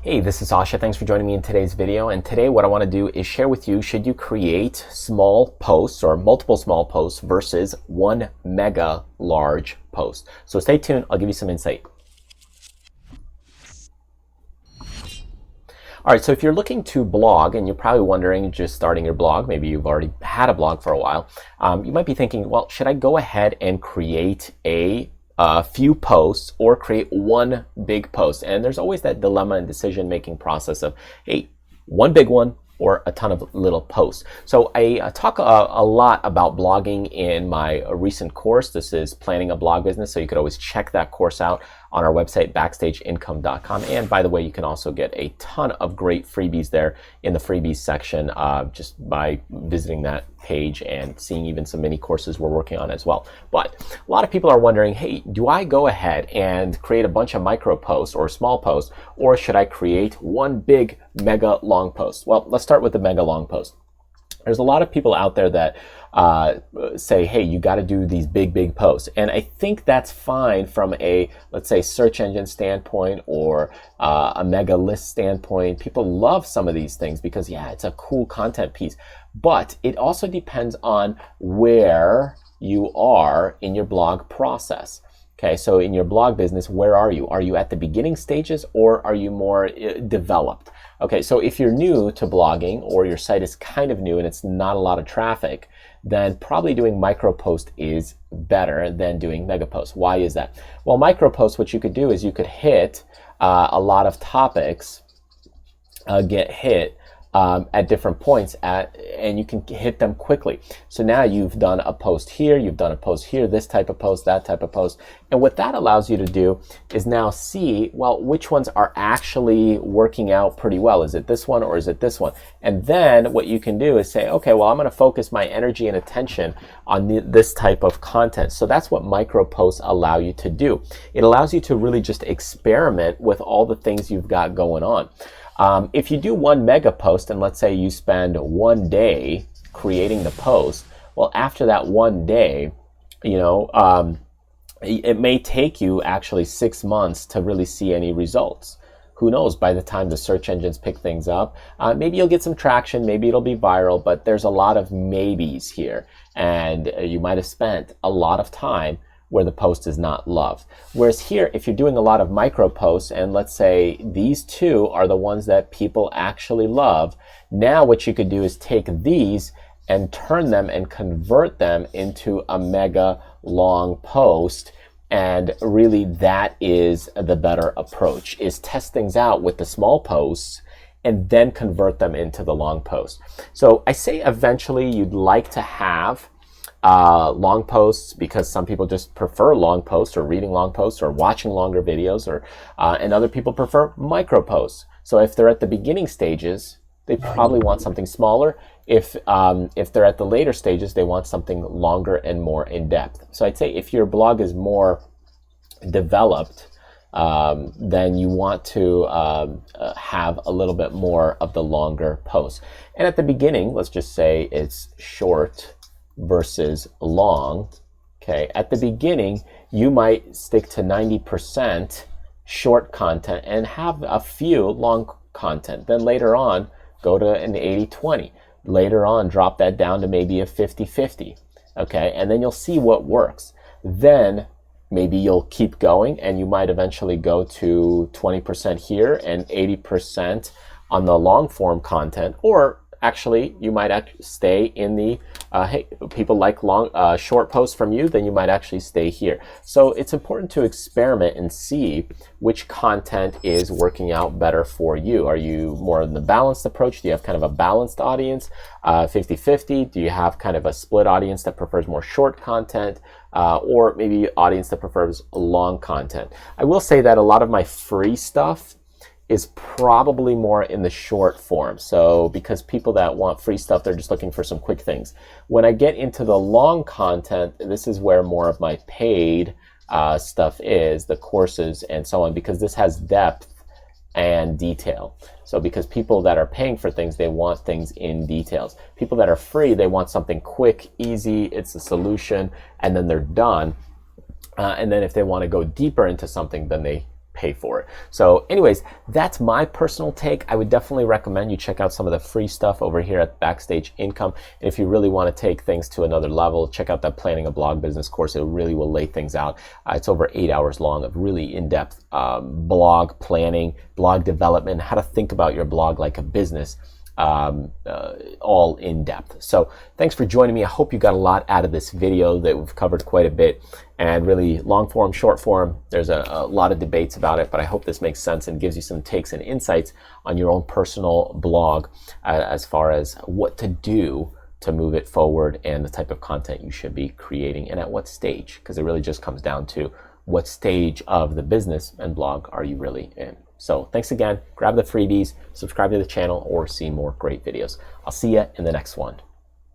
Hey, this is Asha. Thanks for joining me in today's video. And today what I want to do is share with you, should you create small posts or multiple small posts versus one mega large post? So stay tuned. I'll give you some insight. All right, so if you're looking to blog and you're probably wondering, just starting your blog, maybe you've already had a blog for a while, you might be thinking, well, should I go ahead and create a few posts or create one big post? And there's always that dilemma and decision-making process of, hey, one big one or a ton of little posts. So I talk a lot about blogging in my recent course. This is Planning a Blog Business, so you could always check that course out on our website, backstageincome.com. And by the way, you can also get a ton of great freebies there in the freebies section just by visiting that page and seeing even some mini courses we're working on as well. But a lot of people are wondering, hey, do I go ahead and create a bunch of micro posts or small posts, or should I create one big mega long post? Well, let's start with the mega long post. There's a lot of people out there that say, hey, you got to do these big posts. And I think that's fine from a, let's say, search engine standpoint or a mega list standpoint. People love some of these things because, yeah, it's a cool content piece. But it also depends on where you are in your blog process. Okay, so in your blog business, where are you? Are you at the beginning stages or are you more developed? Okay, so if you're new to blogging or your site is kind of new and it's not a lot of traffic, then probably doing micro post is better than doing mega posts. Why is that? Well, micro posts, what you could do is you could hit a lot of topics, get hit at different points and you can hit them quickly. So now you've done a post here, you've done a post here, this type of post, that type of post. And what that allows you to do is now see, well, which ones are actually working out pretty well. Is it this one or is it this one? And then what you can do is say, okay, well, I'm going to focus my energy and attention on this type of content. So that's what micro posts allow you to do. It allows you to really just experiment with all the things you've got going on. If you do one mega post and let's say you spend one day creating the post, well, after that one day, you know, it may take you actually 6 months to really see any results. Who knows, by the time the search engines pick things up, maybe you'll get some traction, maybe it'll be viral, but there's a lot of maybes here. And you might have spent a lot of time where the post is not loved. Whereas here, if you're doing a lot of micro posts, and let's say these two are the ones that people actually love, now what you could do is take these and turn them and convert them into a mega long post. And really that is the better approach, is test things out with the small posts and then convert them into the long post. So I say eventually you'd like to have long posts because some people just prefer long posts or reading long posts or watching longer videos, or and other people prefer micro posts. So if they're at the beginning stages, they probably want something smaller. If they're at the later stages, they want something longer and more in depth. So I'd say if your blog is more developed, then you want to have a little bit more of the longer posts. And at the beginning, let's just say it's short versus long. Okay, at the beginning, you might stick to 90% short content and have a few long content. Then later on, go to an 80-20. Later on, drop that down to maybe a 50-50. Okay, and then you'll see what works. Then maybe you'll keep going and you might eventually go to 20% here and 80% on the long form content, or actually, you might stay in the, hey, people like long, short posts from you, then you might actually stay here. So it's important to experiment and see which content is working out better for you. Are you more in the balanced approach? Do you have kind of a balanced audience, 50-50? Do you have kind of a split audience that prefers more short content? Or maybe audience that prefers long content? I will say that a lot of my free stuff is probably more in the short form. So because people that want free stuff, they're just looking for some quick things. When I get into the long content, this is where more of my paid stuff is, the courses and so on, because this has depth and detail. So because people that are paying for things, they want things in details. People that are free, they want something quick, easy, it's a solution, and then they're done. And then if they want to go deeper into something, then they pay for it. So anyways, that's my personal take. I would definitely recommend you check out some of the free stuff over here at Backstage Income. And if you really want to take things to another level, check out that Planning a Blog Business course. It really will lay things out. It's over 8 hours long of really in-depth blog planning, blog development, how to think about your blog like a business. All in depth. So thanks for joining me. I hope you got a lot out of this video that we've covered quite a bit, and really long form, short form, there's a lot of debates about it, but I hope this makes sense and gives you some takes and insights on your own personal blog as far as what to do to move it forward and the type of content you should be creating and at what stage, because it really just comes down to what stage of the business and blog are you really in. So thanks again. Grab the freebies, subscribe to the channel, or see more great videos. I'll see you in the next one.